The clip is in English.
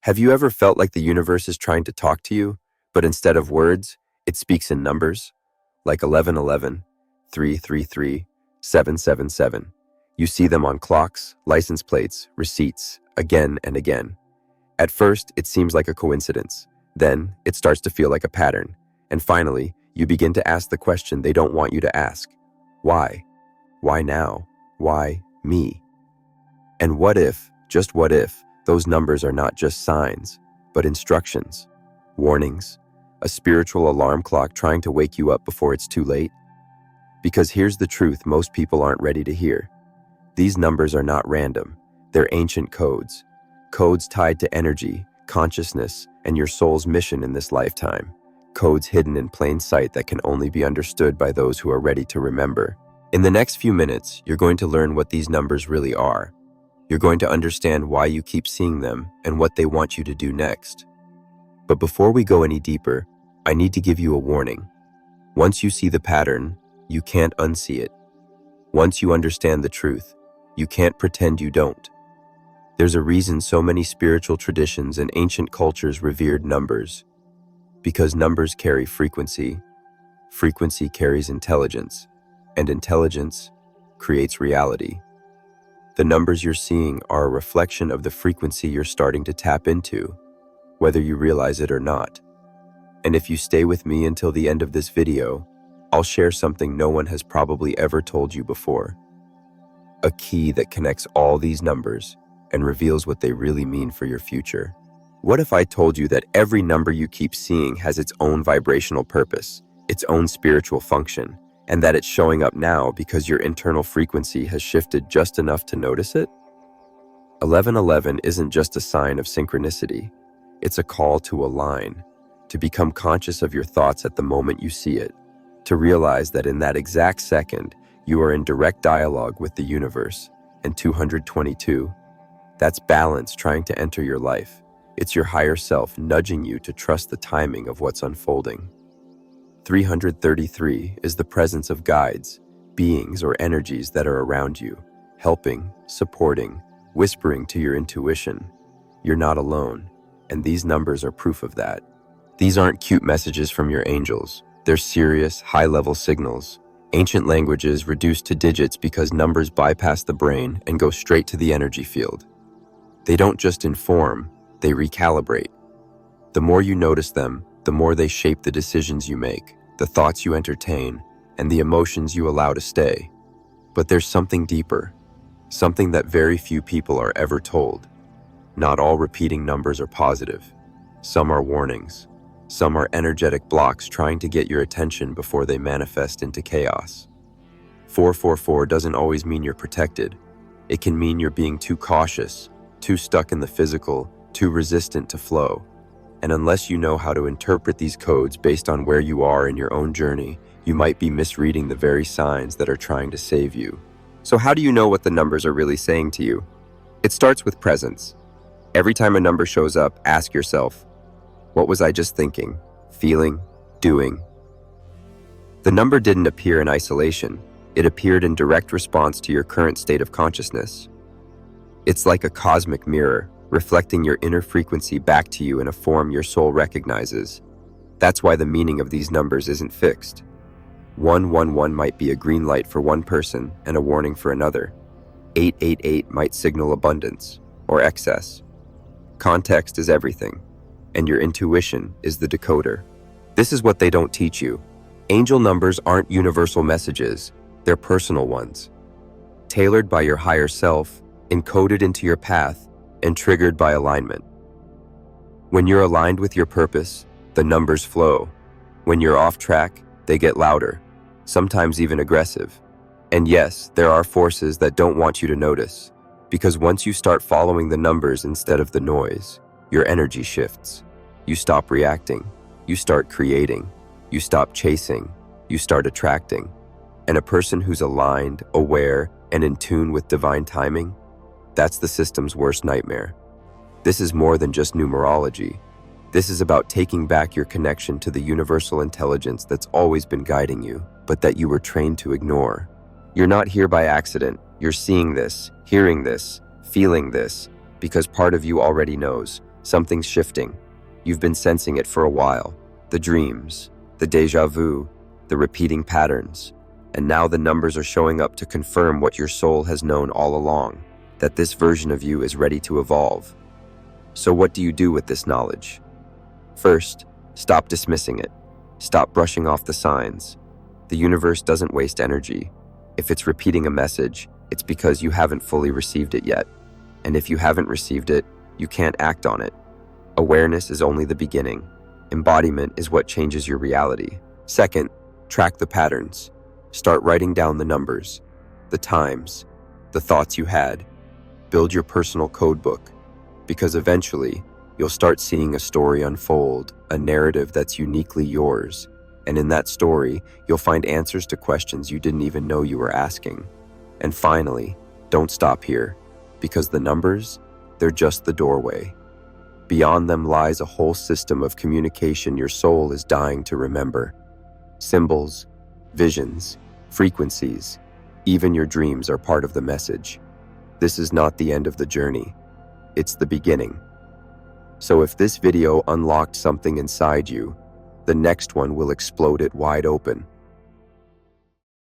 Have you ever felt like the universe is trying to talk to you, but instead of words, it speaks in numbers? Like 1111, 333, 777. You see them on clocks, license plates, receipts, again and again. At first, it seems like a coincidence. Then, it starts to feel like a pattern. And finally, you begin to ask the question they don't want you to ask. Why? Why now? Why me? And what if, just what if, those numbers are not just signs, but instructions, warnings, a spiritual alarm clock trying to wake you up before it's too late? Because here's the truth most people aren't ready to hear. These numbers are not random. They're ancient codes. Codes tied to energy, consciousness, and your soul's mission in this lifetime. Codes hidden in plain sight that can only be understood by those who are ready to remember. In the next few minutes, you're going to learn what these numbers really are. You're going to understand why you keep seeing them and what they want you to do next. But before we go any deeper, I need to give you a warning. Once you see the pattern, you can't unsee it. Once you understand the truth, you can't pretend you don't. There's a reason so many spiritual traditions and ancient cultures revered numbers. Because numbers carry frequency, frequency carries intelligence, and intelligence creates reality. The numbers you're seeing are a reflection of the frequency you're starting to tap into, whether you realize it or not. And if you stay with me until the end of this video, I'll share something no one has probably ever told you before. A key that connects all these numbers and reveals what they really mean for your future. What if I told you that every number you keep seeing has its own vibrational purpose, its own spiritual function, and that it's showing up now because your internal frequency has shifted just enough to notice it? 1111 isn't just a sign of synchronicity. It's a call to align, to become conscious of your thoughts at the moment you see it, to realize that in that exact second, you are in direct dialogue with the universe. And 222, that's balance trying to enter your life. It's your higher self nudging you to trust the timing of what's unfolding. 333 is the presence of guides, beings or energies that are around you, helping, supporting, whispering to your intuition. You're not alone, and these numbers are proof of that. These aren't cute messages from your angels. They're serious, high-level signals. Ancient languages reduced to digits because numbers bypass the brain and go straight to the energy field. They don't just inform, they recalibrate. The more you notice them, the more they shape the decisions you make, the thoughts you entertain, and the emotions you allow to stay. But there's something deeper, something that very few people are ever told. Not all repeating numbers are positive. Some are warnings. Some are energetic blocks trying to get your attention before they manifest into chaos. 444 doesn't always mean you're protected. It can mean you're being too cautious, too stuck in the physical, too resistant to flow. And unless you know how to interpret these codes based on where you are in your own journey, you might be misreading the very signs that are trying to save you. So how do you know what the numbers are really saying to you? It starts with presence. Every time a number shows up, ask yourself, what was I just thinking, feeling, doing? The number didn't appear in isolation. It appeared in direct response to your current state of consciousness. It's like a cosmic mirror, reflecting your inner frequency back to you in a form your soul recognizes. That's why the meaning of these numbers isn't fixed. 111 might be a green light for one person and a warning for another. 888 might signal abundance or excess. Context is everything, and your intuition is the decoder. This is what they don't teach you. Angel numbers aren't universal messages, they're personal ones. Tailored by your higher self, encoded into your path, and triggered by alignment. When you're aligned with your purpose, the numbers flow. When you're off track, they get louder, sometimes even aggressive. And yes, there are forces that don't want you to notice, because once you start following the numbers instead of the noise, your energy shifts. You stop reacting, you start creating, you stop chasing, you start attracting. And a person who's aligned, aware, and in tune with divine timing, that's the system's worst nightmare. This is more than just numerology. This is about taking back your connection to the universal intelligence that's always been guiding you, but that you were trained to ignore. You're not here by accident. You're seeing this, hearing this, feeling this, because part of you already knows. Something's shifting. You've been sensing it for a while. The dreams, the déjà vu, the repeating patterns. And now the numbers are showing up to confirm what your soul has known all along, that this version of you is ready to evolve. So what do you do with this knowledge? First, stop dismissing it. Stop brushing off the signs. The universe doesn't waste energy. If it's repeating a message, it's because you haven't fully received it yet. And if you haven't received it, you can't act on it. Awareness is only the beginning. Embodiment is what changes your reality. Second, track the patterns. Start writing down the numbers, the times, the thoughts you had. Build your personal code book, because eventually you'll start seeing a story unfold, a narrative that's uniquely yours. And in that story, you'll find answers to questions you didn't even know you were asking. And finally, don't stop here, because the numbers, they're just the doorway. Beyond them lies a whole system of communication your soul is dying to remember. Symbols, visions, frequencies, even your dreams are part of the message. This is not the end of the journey. It's the beginning. So if this video unlocked something inside you, the next one will explode it wide open.